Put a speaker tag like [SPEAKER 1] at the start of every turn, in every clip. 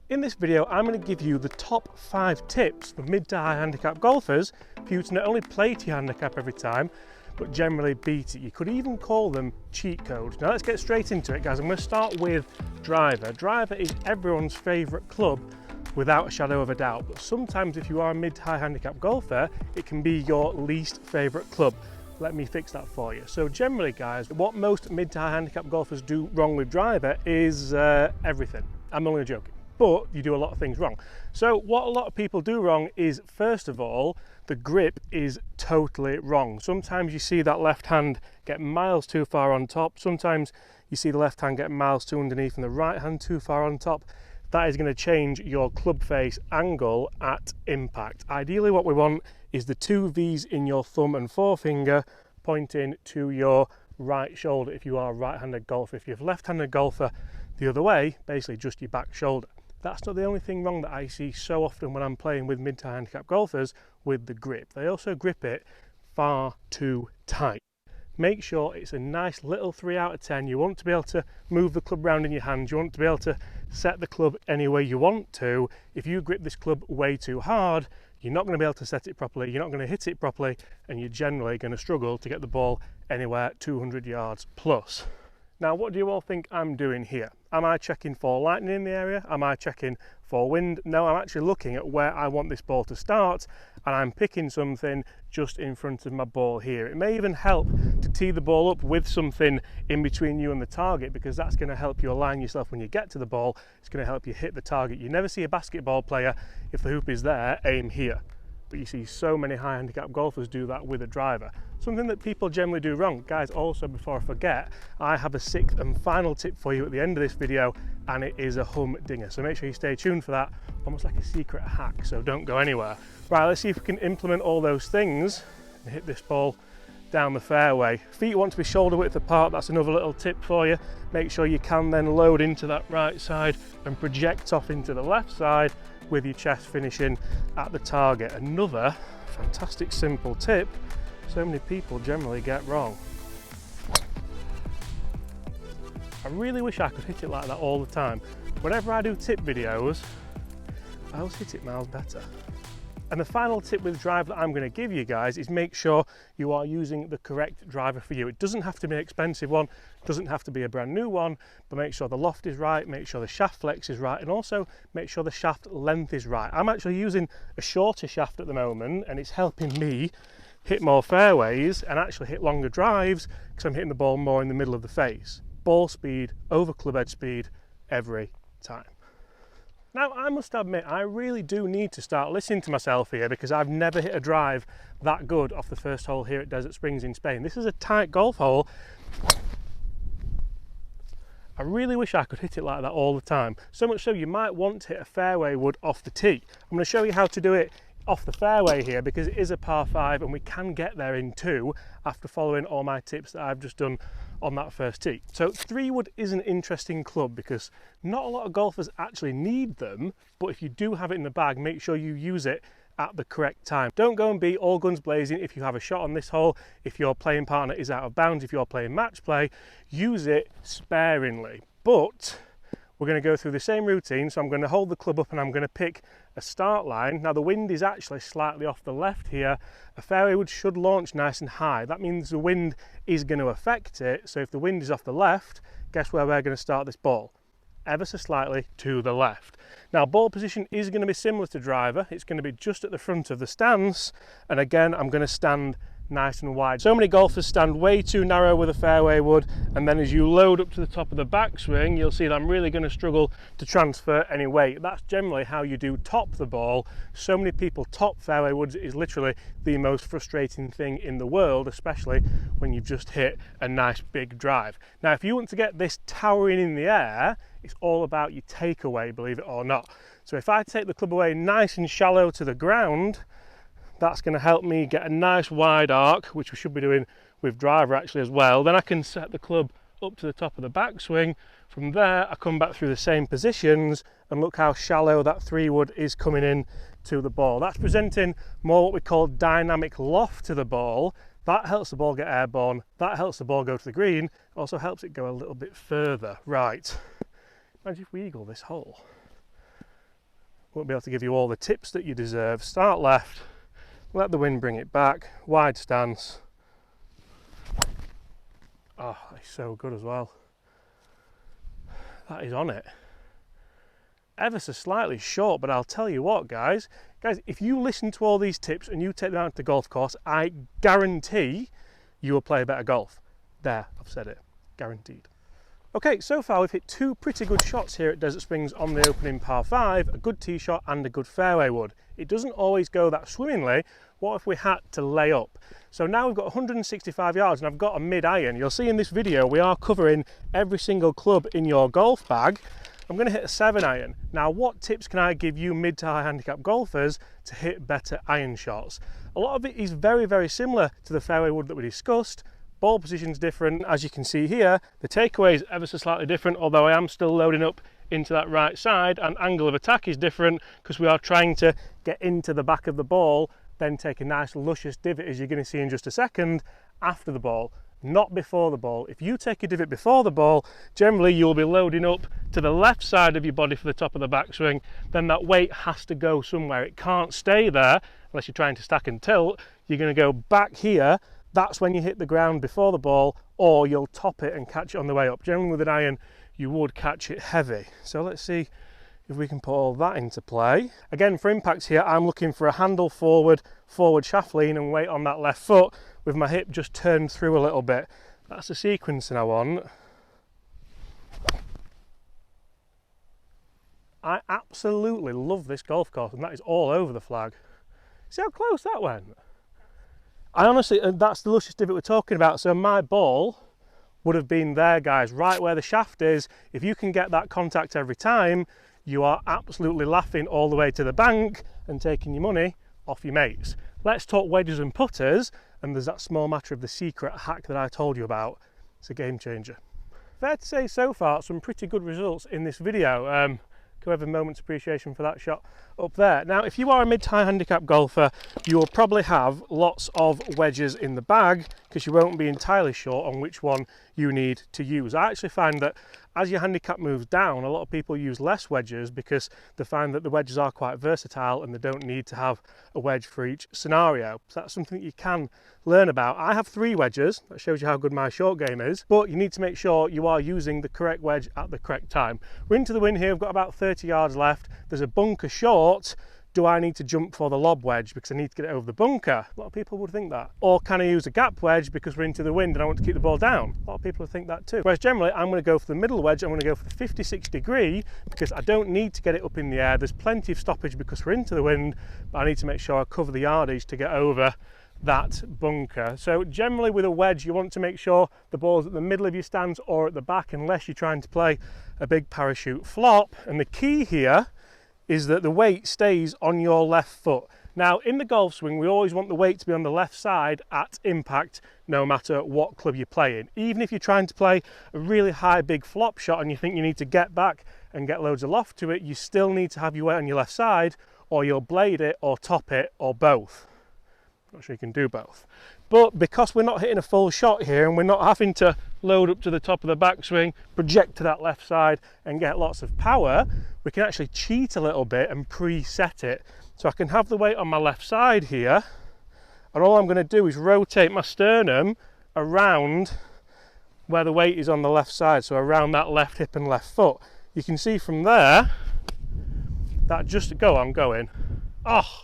[SPEAKER 1] In this video, I'm going to give you the top 5 tips for mid to high handicap golfers for you to not only play to your handicap every time, but generally beat it. You could even call them cheat codes. Now let's get straight into it, guys. I'm going to start with driver. Driver is everyone's favourite club without a shadow of a doubt, but sometimes if you are a mid to high handicap golfer, it can be your least favourite club. Let me fix that for you. So generally, guys, what most mid to high handicap golfers do wrong with driver is everything. I'm only joking. But you do a lot of things wrong. So what a lot of people do wrong is, first of all, the grip is totally wrong. Sometimes you see that left hand get miles too far on top. Sometimes you see the left hand get miles too underneath and the right hand too far on top. That is going to change your club face angle at impact. Ideally what we want is the 2 V's in your thumb and forefinger pointing to your right shoulder if you are a right-handed golfer. If you're a left-handed golfer, the other way, basically just your back shoulder. That's not the only thing wrong that I see so often when I'm playing with mid to handicap golfers with the grip. They also grip it far too tight. Make sure it's a nice little 3 out of 10. You want to be able to move the club around in your hand. You want to be able to set the club any way you want to. If you grip this club way too hard, you're not going to be able to set it properly, you're not going to hit it properly, and you're generally going to struggle to get the ball anywhere 200 yards plus. Now, what do you all think I'm doing here? Am I checking for lightning in the area? Am I checking for wind? No, I'm actually looking at where I want this ball to start, and I'm picking something just in front of my ball here. It may even help to tee the ball up with something in between you and the target, because that's going to help you align yourself when you get to the ball. It's going to help you hit the target. You never see a basketball player, if the hoop is there, aim here. But you see so many high handicap golfers do that with a driver. Something that people generally do wrong. Guys, also before I forget, I have a 6th and final tip for you at the end of this video, and it is a humdinger. So make sure you stay tuned for that, almost like a secret hack, so don't go anywhere. Right, let's see if we can implement all those things and hit this ball down the fairway. Feet want to be shoulder width apart, that's another little tip for you. Make sure you can then load into that right side and project off into the left side with your chest finishing at the target. Another fantastic simple tip so many people generally get wrong. I really wish I could hit it like that all the time. Whenever I do tip videos, I always hit it miles better. And the final tip with driver that I'm going to give you guys is make sure you are using the correct driver for you. It doesn't have to be an expensive one, it doesn't have to be a brand new one, but make sure the loft is right, make sure the shaft flex is right, and also make sure the shaft length is right. I'm actually using a shorter shaft at the moment, and it's helping me hit more fairways and actually hit longer drives because I'm hitting the ball more in the middle of the face. Ball speed over club head speed every time. Now, I must admit, I really do need to start listening to myself here, because I've never hit a drive that good off the first hole here at Desert Springs in Spain. This is a tight golf hole. I really wish I could hit it like that all the time. So much so you might want to hit a fairway wood off the tee. I'm going to show you how to do it off the fairway here, because it is a par 5 and we can get there in 2 after following all my tips that I've just done on that first tee. So 3 wood is an interesting club because not a lot of golfers actually need them, but if you do have it in the bag, make sure you use it at the correct time. Don't go and be all guns blazing if you have a shot on this hole. If your playing partner is out of bounds, if you're playing match play, use it sparingly. But we're going to go through the same routine, so I'm going to hold the club up and I'm going to pick a start line. Now the wind is actually slightly off the left here. A fairway wood should launch nice and high. That means the wind is going to affect it, so if the wind is off the left, guess where we're going to start this ball? Ever so slightly to the left. Now ball position is going to be similar to driver. It's going to be just at the front of the stance, and again I'm going to stand nice and wide. So many golfers stand way too narrow with a fairway wood, and then as you load up to the top of the backswing, you'll see that I'm really going to struggle to transfer any weight. That's generally how you do top the ball. So many people top fairway woods. It is literally the most frustrating thing in the world, especially when you've just hit a nice big drive. Now if you want to get this towering in the air, it's all about your takeaway, believe it or not. So if I take the club away nice and shallow to the ground, that's going to help me get a nice wide arc, which we should be doing with driver actually as well. Then I can set the club up to the top of the backswing. From there I come back through the same positions, and look how shallow that 3 wood is coming in to the ball. That's presenting more what we call dynamic loft to the ball. That helps the ball get airborne, that helps the ball go to the green, also helps it go a little bit further. Right, imagine if we eagle this hole. Won't be able to give you all the tips that you deserve. Start left, let the wind bring it back, wide stance. Oh, it's so good as well. That is on it. Ever so slightly short, but I'll tell you what, guys, if you listen to all these tips and you take them out to the golf course, I guarantee you will play better golf. There, I've said it, guaranteed. Okay, so far we've hit two pretty good shots here at Desert Springs on the opening par 5, a good tee shot and a good fairway wood. It doesn't always go that swimmingly. What if we had to lay up? So now we've got 165 yards and I've got a mid-iron. You'll see in this video we are covering every single club in your golf bag. I'm going to hit a 7-iron. Now, what tips can I give you mid to high handicap golfers to hit better iron shots? A lot of it is very, very similar to the fairway wood that we discussed. Ball position's different, as you can see here. The takeaway is ever so slightly different, although I am still loading up into that right side, and angle of attack is different because we are trying to get into the back of the ball, then take a nice luscious divot, as you're going to see in just a second, after the ball. Not before the ball. If you take a divot before the ball, generally you'll be loading up to the left side of your body for the top of the backswing. Then that weight has to go somewhere. It can't stay there unless you're trying to stack and tilt. You're going to go back here. That's when you hit the ground before the ball, or you'll top it and catch it on the way up. Generally with an iron you would catch it heavy. So let's see if we can put all that into play. Again, for impacts here, I'm looking for a handle forward, forward shaft lean and weight on that left foot with my hip just turned through a little bit. That's the sequencing I want. I absolutely love this golf course, and that is all over the flag. See how close that went? I honestly, and that's the luscious divot we're talking about. So my ball would have been there, guys, right where the shaft is. If you can get that contact every time, you are absolutely laughing all the way to the bank and taking your money off your mates. Let's talk wedges and putters, and there's that small matter of the secret hack that I told you about. It's a game changer. Fair to say so far, some pretty good results in this video. Can we have a moment's appreciation for that shot up there? Now, if you are a mid-high handicap golfer, you will probably have lots of wedges in the bag because you won't be entirely sure on which one you need to use. I actually find that as your handicap moves down, a lot of people use less wedges because they find that the wedges are quite versatile and they don't need to have a wedge for each scenario. So that's something that you can learn about. I have 3 wedges. That shows you how good my short game is, but you need to make sure you are using the correct wedge at the correct time. We're into the wind here. We've got about 30 yards left. There's a bunker short. Do I need to jump for the lob wedge because I need to get it over the bunker? A lot of people would think that. Or can I use a gap wedge because we're into the wind and I want to keep the ball down? A lot of people would think that too. Whereas generally I'm going to go for the middle wedge. I'm going to go for the 56 degree because I don't need to get it up in the air. There's plenty of stoppage because we're into the wind, but I need to make sure I cover the yardage to get over that bunker. So generally with a wedge you want to make sure the ball's at the middle of your stance or at the back, unless you're trying to play a big parachute flop. And the key here is that the weight stays on your left foot. Now in the golf swing we always want the weight to be on the left side at impact, no matter what club you're playing. Even if you're trying to play a really high big flop shot and you think you need to get back and get loads of loft to it, you still need to have your weight on your left side, or you'll blade it or top it or both. Not sure you can do both. But because we're not hitting a full shot here and we're not having to load up to the top of the backswing, project to that left side and get lots of power, we can actually cheat a little bit and preset it. So I can have the weight on my left side here, and all I'm going to do is rotate my sternum around where the weight is on the left side, so around that left hip and left foot. You can see from there that just go on going. Oh,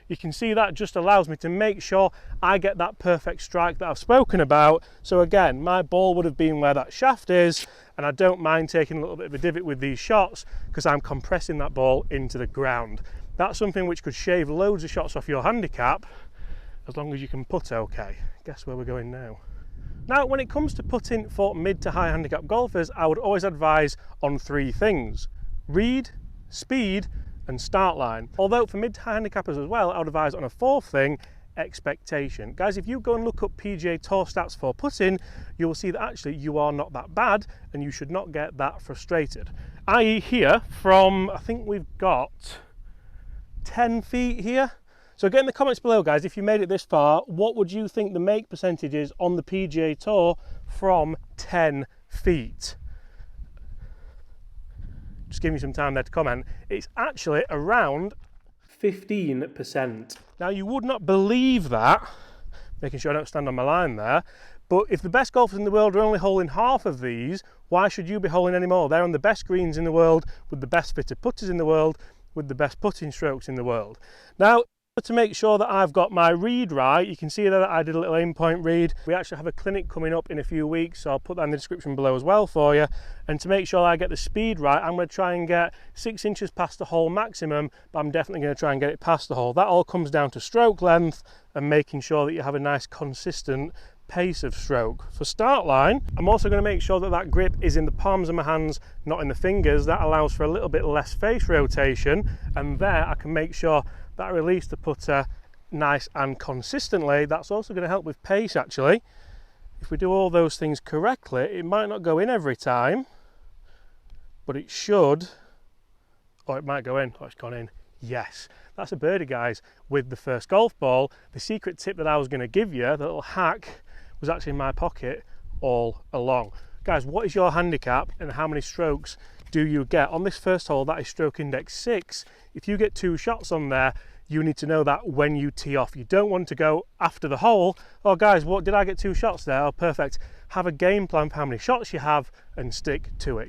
[SPEAKER 1] you can see that just allows me to make sure I get that perfect strike that I've spoken about. So again, my ball would have been where that shaft is, and I don't mind taking a little bit of a divot with these shots because I'm compressing that ball into the ground. That's something which could shave loads of shots off your handicap as long as you can putt okay. Guess where we're going now? Now, when it comes to putting for mid to high handicap golfers, I would always advise on 3 things: read, speed, and start line. Although for mid to high handicappers as well, I would advise on a 4th thing: expectation. Guys, if you go and look up PGA Tour stats for putting, you will see that actually you are not that bad and you should not get that frustrated. I.e. here from, I think we've got 10 feet here. So get in the comments below, guys, if you made it this far, what would you think the make percentage is on the PGA Tour from 10 feet? just give me some time there to comment, it's actually around 15%. Now you would not believe that, making sure I don't stand on my line there, but if the best golfers in the world are only holing half of these, why should you be holing any more? They're on the best greens in the world, with the best fitted putters in the world, with the best putting strokes in the world. Now, to make sure that I've got my read right, you can see there that I did a little aim point read. We actually have a clinic coming up in a few weeks, so I'll put that in the description below as well for you. And to make sure I get the speed right, I'm going to try and get 6 inches past the hole maximum, but I'm definitely going to try and get it past the hole. That all comes down to stroke length and making sure that you have a nice consistent pace of stroke. For start line, I'm also going to make sure that that grip is in the palms of my hands, not in the fingers. That allows for a little bit less face rotation, and there I can make sure that I release the putter nice and consistently. That's also going to help with pace actually. If we do all those things correctly, it might not go in every time, but it should, or it might go in. Oh, it's gone in. Yes, that's a birdie, guys, with the first golf ball. The secret tip that I was going to give you, the little hack, was actually in my pocket all along. Guys, what is your handicap and how many strokes do you get? On this first hole, that is stroke index 6. If you get 2 shots on there, you need to know that when you tee off. You don't want to go after the hole, oh guys, what did I get 2 shots there? Oh, perfect. Have a game plan for how many shots you have and stick to it.